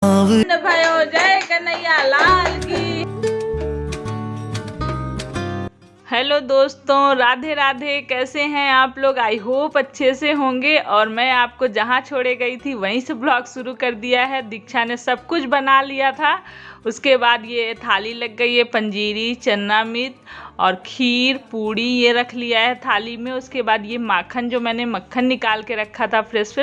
भयो जय कन्हैया लाल की। हेलो दोस्तों, राधे राधे। कैसे हैं आप लोग? आई होप अच्छे से होंगे। और मैं आपको जहां छोड़े गई थी वहीं से ब्लॉग शुरू कर दिया है। दीक्षा ने सब कुछ बना लिया था। उसके बाद ये थाली लग गई है, पंजीरी, चना मिर्च और खीर, पूड़ी ये रख लिया है थाली में। उसके बाद ये माखन, जो मैंने मक्खन निकाल के रखा था फ्रेश,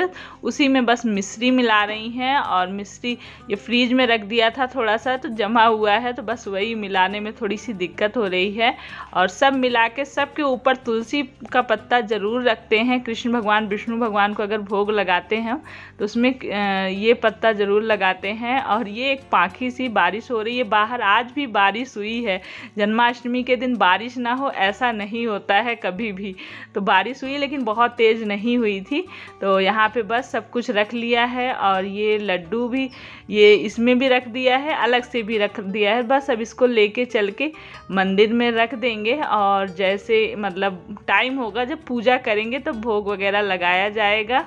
उसी में बस मिश्री मिला रही हैं। और मिश्री ये फ्रीज में रख दिया था, थोड़ा सा तो जमा हुआ है, तो बस वही मिलाने में थोड़ी सी दिक्कत हो रही है। और सब मिला के सबके ऊपर तुलसी का पत्ता ज़रूर रखते हैं। कृष्ण भगवान, विष्णु भगवान को अगर भोग लगाते हैं तो उसमें ये पत्ता ज़रूर लगाते हैं। और ये एक पाखी सी बारिश हो रही है बाहर, आज भी बारिश हुई है। जन्माष्टमी के दिन बारिश ना हो ऐसा नहीं होता है कभी भी। तो बारिश हुई लेकिन बहुत तेज़ नहीं हुई थी। तो यहाँ पे बस सब कुछ रख लिया है। और ये लड्डू भी ये इसमें भी रख दिया है, अलग से भी रख दिया है। बस अब इसको लेके चल के मंदिर में रख देंगे। और जैसे मतलब टाइम होगा जब पूजा करेंगे तो भोग वगैरह लगाया जाएगा।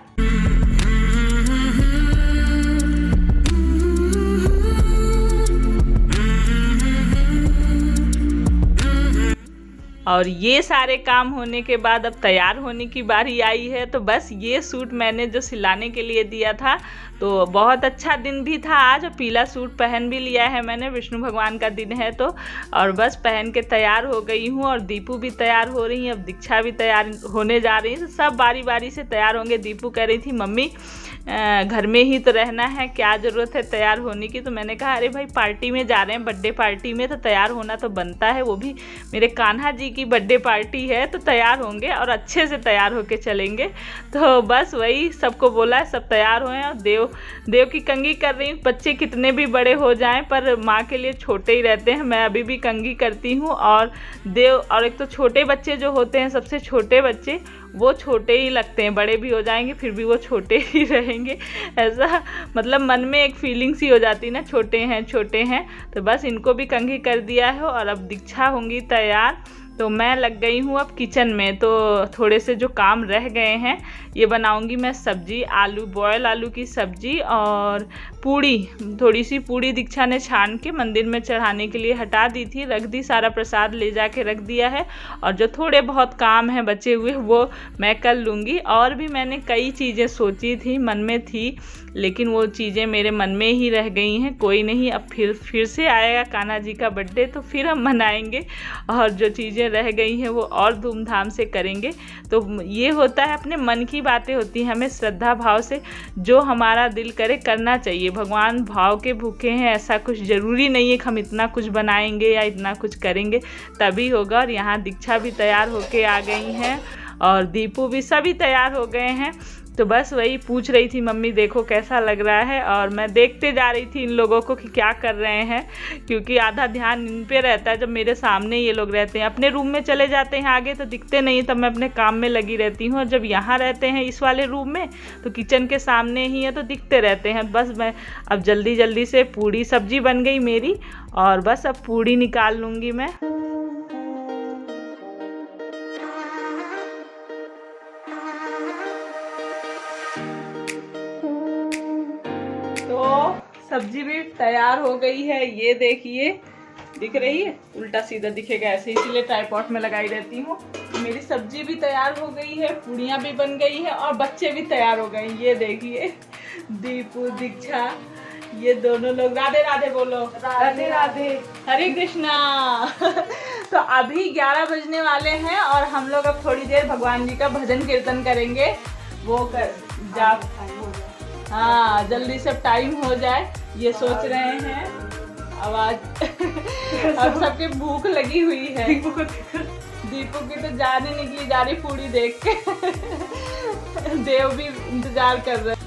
और ये सारे काम होने के बाद अब तैयार होने की बारी आई है। तो बस ये सूट मैंने जो सिलाने के लिए दिया था, तो बहुत अच्छा दिन भी था आज। पीला सूट पहन भी लिया है मैंने, विष्णु भगवान का दिन है तो। और बस पहन के तैयार हो गई हूँ। और दीपू भी तैयार हो रही है, अब दीक्षा भी तैयार होने जा रही है। तो सब बारी बारी से तैयार होंगे। दीपू कह रही थी मम्मी घर में ही तो रहना है, क्या ज़रूरत है तैयार होने की। तो मैंने कहा अरे भाई पार्टी में जा रहे हैं, बर्थडे पार्टी में, तो तैयार होना तो बनता है। वो भी मेरे कान्हा जी की बर्थडे पार्टी है तो तैयार होंगे और अच्छे से तैयार होके चलेंगे। तो बस वही सबको बोला है, सब तैयार हुए हैं। और देव की कंघी कर रही हूँ। बच्चे कितने भी बड़े हो जाएं पर माँ के लिए छोटे ही रहते हैं। मैं अभी भी कंघी करती हूँ। और देव, और एक तो छोटे बच्चे जो होते हैं, सबसे छोटे बच्चे, वो छोटे ही लगते हैं। बड़े भी हो जाएंगे फिर भी वो छोटे ही रहेंगे। ऐसा मतलब मन में एक फीलिंग सी हो जाती है ना, छोटे हैं छोटे हैं। तो बस इनको भी कंघी कर दिया है। और अब दीक्षा होंगी तैयार। तो मैं लग गई हूँ अब किचन में। तो थोड़े से जो काम रह गए हैं, ये बनाऊंगी मैं सब्जी, आलू, बॉयल आलू की सब्जी और पूड़ी। थोड़ी सी पूड़ी दीक्षा ने छान के मंदिर में चढ़ाने के लिए हटा दी थी, रख दी। सारा प्रसाद ले जाके रख दिया है। और जो थोड़े बहुत काम हैं बचे हुए वो मैं कर लूँगी। और भी मैंने कई चीज़ें सोची थी, मन में थी, लेकिन वो चीज़ें मेरे मन में ही रह गई हैं। कोई नहीं, अब फिर से आएगा कान्हा जी का बर्थडे तो फिर हम मनाएंगे। और जो चीज़ें रह गई हैं वो और धूमधाम से करेंगे। तो ये होता है, अपने मन की बातें होती हैं। हमें श्रद्धा भाव से जो हमारा दिल करे करना चाहिए। भगवान भाव के भूखे हैं, ऐसा कुछ ज़रूरी नहीं है कि हम इतना कुछ बनाएंगे या इतना कुछ करेंगे तभी होगा। और यहाँ दीक्षा भी तैयार होके आ गई हैं और दीपू भी, सभी तैयार हो गए हैं। तो बस वही पूछ रही थी मम्मी देखो कैसा लग रहा है। और मैं देखते जा रही थी इन लोगों को कि क्या कर रहे हैं, क्योंकि आधा ध्यान इन पे रहता है जब मेरे सामने ये लोग रहते हैं। अपने रूम में चले जाते हैं आगे तो दिखते नहीं, तब मैं अपने काम में लगी रहती हूँ। और जब यहाँ रहते हैं इस वाले रूम में तो किचन के सामने ही है तो दिखते रहते हैं। बस मैं अब जल्दी जल्दी से पूड़ी, सब्जी बन गई मेरी और बस अब पूड़ी निकाल लूँगी मैं। तो सब्जी भी तैयार हो गई है, ये देखिए, दिख रही है, उल्टा सीधा दिखेगा ऐसे, इसीलिए ट्राइपॉड में लगाई रहती हूँ। मेरी सब्जी भी तैयार हो गई है, पूड़ियाँ भी बन गई है और बच्चे भी तैयार हो गए। ये देखिए दीपू, दीक्षा, ये दोनों लोग। राधे राधे बोलो। राधे राधे, हरे कृष्णा। तो अभी 11 बजने वाले हैं और हम लोग अब थोड़ी देर भगवान जी का भजन कीर्तन करेंगे। वो कर जा, हाँ जल्दी से टाइम हो जाए ये सोच रहे हैं। आवाज अब सबके भूख लगी हुई है। दीपू की तो जाने निकली जा रही पूरी देख के। देव भी इंतजार कर रहे हैं।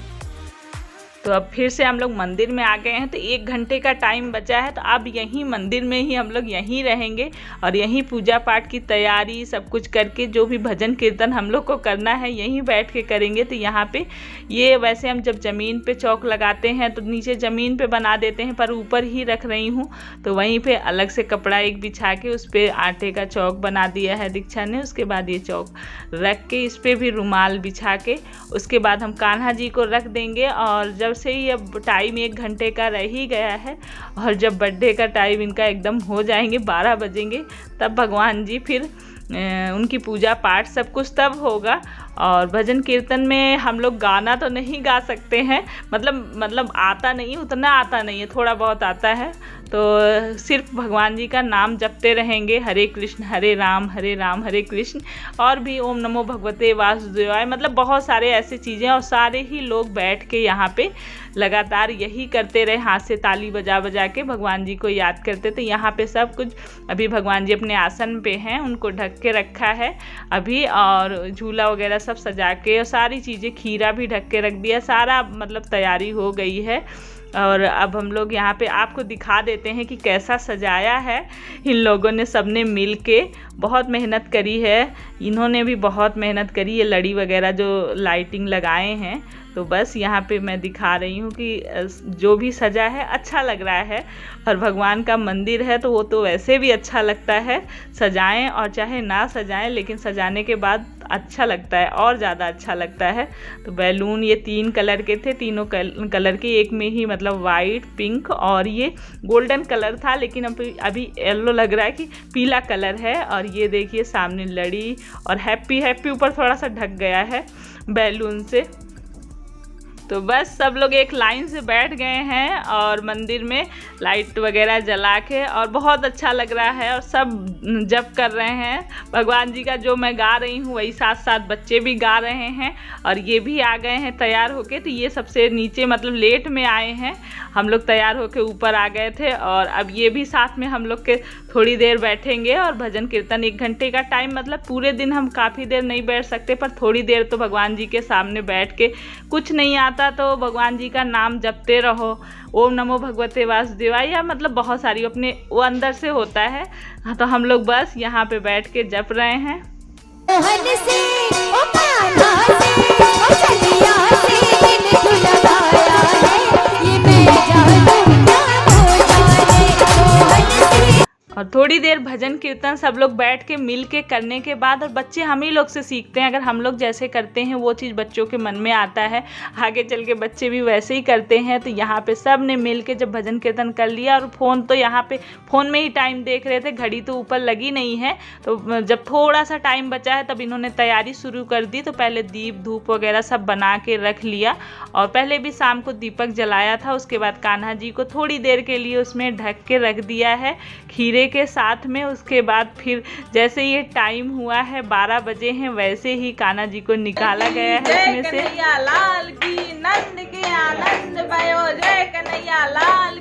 तो अब फिर से हम लोग मंदिर में आ गए हैं। तो 1 घंटे का टाइम बचा है, तो अब यहीं मंदिर में ही हम लोग यहीं रहेंगे और यहीं पूजा पाठ की तैयारी सब कुछ करके, जो भी भजन कीर्तन हम लोग को करना है यहीं बैठ के करेंगे। तो यहाँ पे ये वैसे हम जब ज़मीन पे चौक लगाते हैं तो नीचे ज़मीन पे बना देते हैं, पर ऊपर ही रख रही हूँ। तो वहीं पे अलग से कपड़ा एक बिछा के उस पर आटे का चौक बना दिया है दीक्षा ने। उसके बाद ये चौक रख के इस पर भी रुमाल बिछा के उसके बाद हम कान्हा जी को रख देंगे। और जब वैसे ही अब टाइम 1 घंटे का रह ही गया है, और जब बर्थडे का टाइम इनका एकदम हो जाएंगे 12 बजेंगे, तब भगवान जी फिर उनकी पूजा पाठ सब कुछ तब होगा। और भजन कीर्तन में हम लोग गाना तो नहीं गा सकते हैं, मतलब आता नहीं, उतना आता नहीं है, थोड़ा बहुत आता है। तो सिर्फ भगवान जी का नाम जपते रहेंगे, हरे कृष्ण हरे राम हरे कृष्ण, और भी ओम नमो भगवते वासुदेवाय, मतलब बहुत सारे ऐसे चीज़ें। और सारे ही लोग बैठ के यहाँ पे लगातार यही करते रहे, हाथ से ताली बजा बजा के भगवान जी को याद करते थे। यहाँ पे सब कुछ, अभी भगवान जी अपने आसन पे हैं, उनको ढक के रखा है अभी, और झूला वगैरह सब सजा के, और सारी चीज़ें, खीरा भी ढक के रख दिया, सारा मतलब तैयारी हो गई है। और अब हम लोग यहाँ पे आपको दिखा देते हैं कि कैसा सजाया है इन लोगों ने, सबने मिल के बहुत मेहनत करी है, इन्होंने भी बहुत मेहनत करी, ये लड़ी वगैरह जो लाइटिंग लगाए हैं। तो बस यहाँ पे मैं दिखा रही हूँ कि जो भी सजा है अच्छा लग रहा है, और भगवान का मंदिर है तो वो तो वैसे भी अच्छा लगता है, सजाएं और चाहे ना सजाएं, लेकिन सजाने के बाद अच्छा लगता है, और ज़्यादा अच्छा लगता है। तो बैलून ये 3 कलर के थे, तीनों कलर के, एक में ही मतलब वाइट, पिंक और ये गोल्डन कलर था, लेकिन अभी येलो लग रहा है कि पीला कलर है। और ये देखिए सामने लड़ी, और हैप्पी हैप्पी ऊपर थोड़ा सा ढक गया है बैलून से। तो बस सब लोग एक लाइन से बैठ गए हैं और मंदिर में लाइट वगैरह जला के, और बहुत अच्छा लग रहा है, और सब जप कर रहे हैं भगवान जी का। जो मैं गा रही हूँ वही साथ साथ बच्चे भी गा रहे हैं, और ये भी आ गए हैं तैयार होके। तो ये सबसे नीचे मतलब लेट में आए हैं, हम लोग तैयार होके ऊपर आ गए थे, और अब ये भी साथ में हम लोग के थोड़ी देर बैठेंगे। और भजन कीर्तन 1 घंटे का टाइम, मतलब पूरे दिन हम काफ़ी देर नहीं बैठ सकते, पर थोड़ी देर तो भगवान जी के सामने बैठ के, कुछ नहीं आता तो भगवान जी का नाम जपते रहो, ओम नमो भगवते वासुदेवाय, या मतलब बहुत सारी अपने वो अंदर से होता है। तो हम लोग बस यहाँ पे बैठ के जप रहे हैं। और थोड़ी देर भजन कीर्तन सब लोग बैठ के मिल के करने के बाद, और बच्चे हम ही लोग से सीखते हैं, अगर हम लोग जैसे करते हैं वो चीज़ बच्चों के मन में आता है, आगे चल के बच्चे भी वैसे ही करते हैं। तो यहाँ पे सब ने मिल के जब भजन कीर्तन कर लिया, और फ़ोन तो यहाँ पे फ़ोन में ही टाइम देख रहे थे, घड़ी तो ऊपर लगी नहीं है। तो जब थोड़ा सा टाइम बचा है तब इन्होंने तैयारी शुरू कर दी। तो पहले दीप धूप वगैरह सब बना के रख लिया, और पहले भी शाम को दीपक जलाया था। उसके बाद कान्हा जी को थोड़ी देर के लिए उसमें ढक के रख दिया है खीरे के साथ में। उसके बाद फिर जैसे ये टाइम हुआ है 12 बजे हैं, वैसे ही कान्हा जी को निकाला गया है उसमें से। लाल की नंद के आनंद भयो, जय कन्हैया लाल।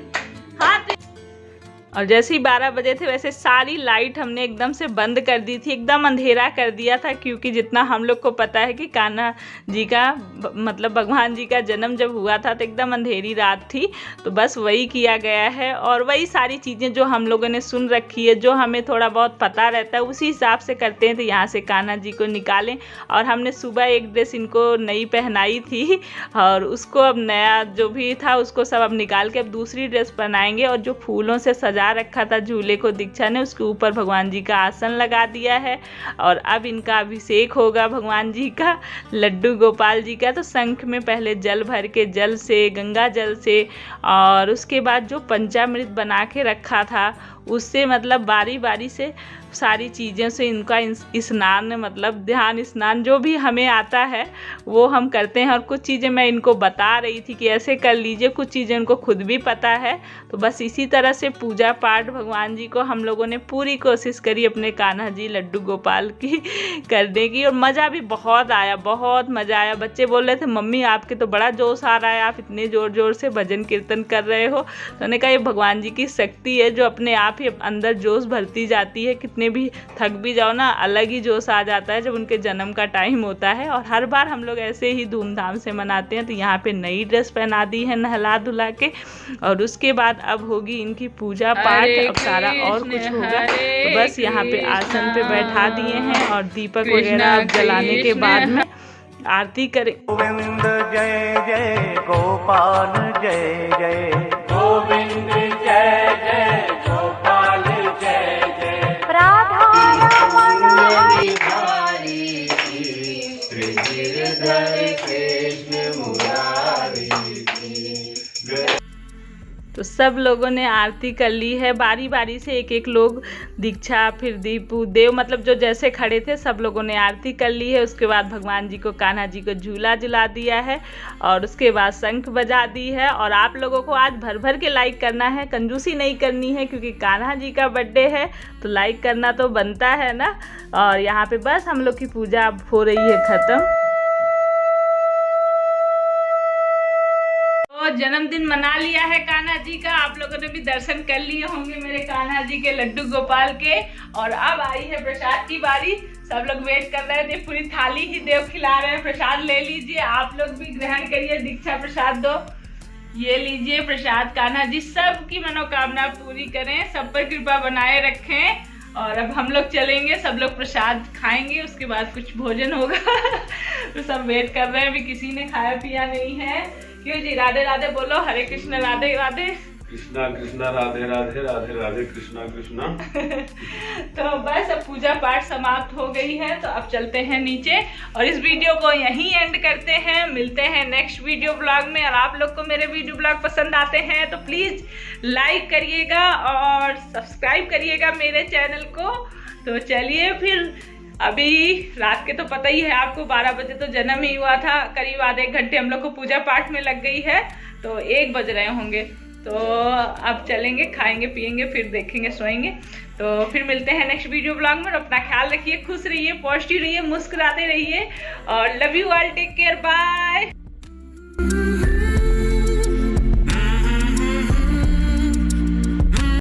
और जैसे ही 12 बजे थे वैसे सारी लाइट हमने एकदम से बंद कर दी थी, एकदम अंधेरा कर दिया था, क्योंकि जितना हम लोग को पता है कि कान्हा जी का मतलब भगवान जी का जन्म जब हुआ था तो एकदम अंधेरी रात थी। तो बस वही किया गया है, और वही सारी चीज़ें जो हम लोगों ने सुन रखी है, जो हमें थोड़ा बहुत पता रहता है, उसी हिसाब से करते हैं। तो यहाँ से कान्हा जी को निकालें, और हमने सुबह एक ड्रेस इनको नई पहनाई थी, और उसको अब नया जो भी था उसको सब अब निकाल के अब दूसरी ड्रेस पहनाएंगे। और जो फूलों से सजा रखा था झूले को दीक्षा ने, उसके ऊपर भगवान जी का आसन लगा दिया है, और अब इनका अभिषेक होगा भगवान जी का, लड्डू गोपाल जी का। तो शंख में पहले जल भर के, जल से, गंगा जल से, और उसके बाद जो पंचामृत बना के रखा था उससे, मतलब बारी बारी से सारी चीज़ों से इनका स्नान, मतलब ध्यान स्नान जो भी हमें आता है वो हम करते हैं। और कुछ चीज़ें मैं इनको बता रही थी कि ऐसे कर लीजिए, कुछ चीज़ें इनको खुद भी पता है। तो बस इसी तरह से पूजा पाठ भगवान जी को हम लोगों ने पूरी कोशिश करी अपने कान्हा जी लड्डू गोपाल की करने की, और मज़ा भी बहुत आया, बहुत मज़ा आया। बच्चे बोल रहे थे मम्मी आपके तो बड़ा जोश आ रहा है, आप इतने ज़ोर ज़ोर से भजन कीर्तन कर रहे हो। तो उन्होंने कहा ये भगवान जी की शक्ति है जो अपने आप ही अंदर जोश भरती जाती है, कितने भी थक भी जाओ ना, अलग ही जोश आ जाता है जब उनके जन्म का टाइम होता है। और हर बार हम लोग ऐसे ही धूमधाम से मनाते हैं। तो यहाँ पे नई ड्रेस पहना दी है नहला धुला के, और उसके बाद अब होगी इनकी पूजा पाठ, अब सारा और कुछ होगा। तो बस यहाँ पे आसन पे बैठा दिए हैं, और दीपक वगैरह अब जलाने के बाद में आरती करें। गोविंद जय जय गोपाल जय जय, गोविंद जय जय गोपाल जय जय, कृष्ण मुरारी की। तो सब लोगों ने आरती कर ली है, बारी बारी से एक एक लोग दीक्षा फिर दीपू देव मतलब जो जैसे खड़े थे सब लोगों ने आरती कर ली है। उसके बाद भगवान जी को कान्हा जी को झूला झुला दिया है और उसके बाद शंख बजा दी है। और आप लोगों को आज भर भर के लाइक करना है, कंजूसी नहीं करनी है क्योंकि कान्हा जी का बर्थडे है तो लाइक करना तो बनता है ना। और यहाँ पे बस हम लोग की पूजा अब हो रही है ख़त्म। जन्मदिन मना लिया है कान्हा जी का, आप लोगों ने भी दर्शन कर लिए होंगे मेरे कान्हा जी के लड्डू गोपाल के। और अब आई है प्रसाद की बारी, सब लोग वेट कर रहे थे, पूरी थाली ही देव खिला रहे हैं। प्रसाद ले लीजिए, आप लोग भी ग्रहण करिए, दीक्षा प्रसाद दो, ये लीजिए प्रसाद। कान्हा जी सबकी मनोकामना पूरी करें, सब पर कृपा बनाए रखें। और अब हम लोग चलेंगे, सब लोग प्रसाद खाएंगे, उसके बाद कुछ भोजन होगा। तो सब वेट कर रहे हैं, अभी किसी ने खाया पिया नहीं है। क्यों जी? राधे राधे बोलो, हरे कृष्ण राधे राधे, कृष्णा कृष्णा राधे राधे, राधे राधे कृष्णा कृष्णा। तो बस अब पूजा पाठ समाप्त हो गई है, तो अब चलते हैं नीचे और इस वीडियो को यहीं एंड करते हैं। मिलते हैं नेक्स्ट वीडियो ब्लॉग में। और आप लोग को मेरे वीडियो ब्लॉग पसंद आते हैं तो प्लीज़ लाइक करिएगा और सब्सक्राइब करिएगा मेरे चैनल को। तो चलिए फिर, अभी रात के तो पता ही है आपको, 12 बजे तो जन्म ही हुआ था, करीब आधे एक घंटे हम लोग को पूजा पाठ में लग गई है, तो 1 बज रहे होंगे। तो अब चलेंगे, खाएंगे पिएंगे, फिर देखेंगे, सोएंगे। तो फिर मिलते हैं नेक्स्ट वीडियो ब्लॉग में। अपना ख्याल रखिए, खुश रहिए, पॉजिटिव रहिए, मुस्कुराते रहिए और love you all, take care, bye.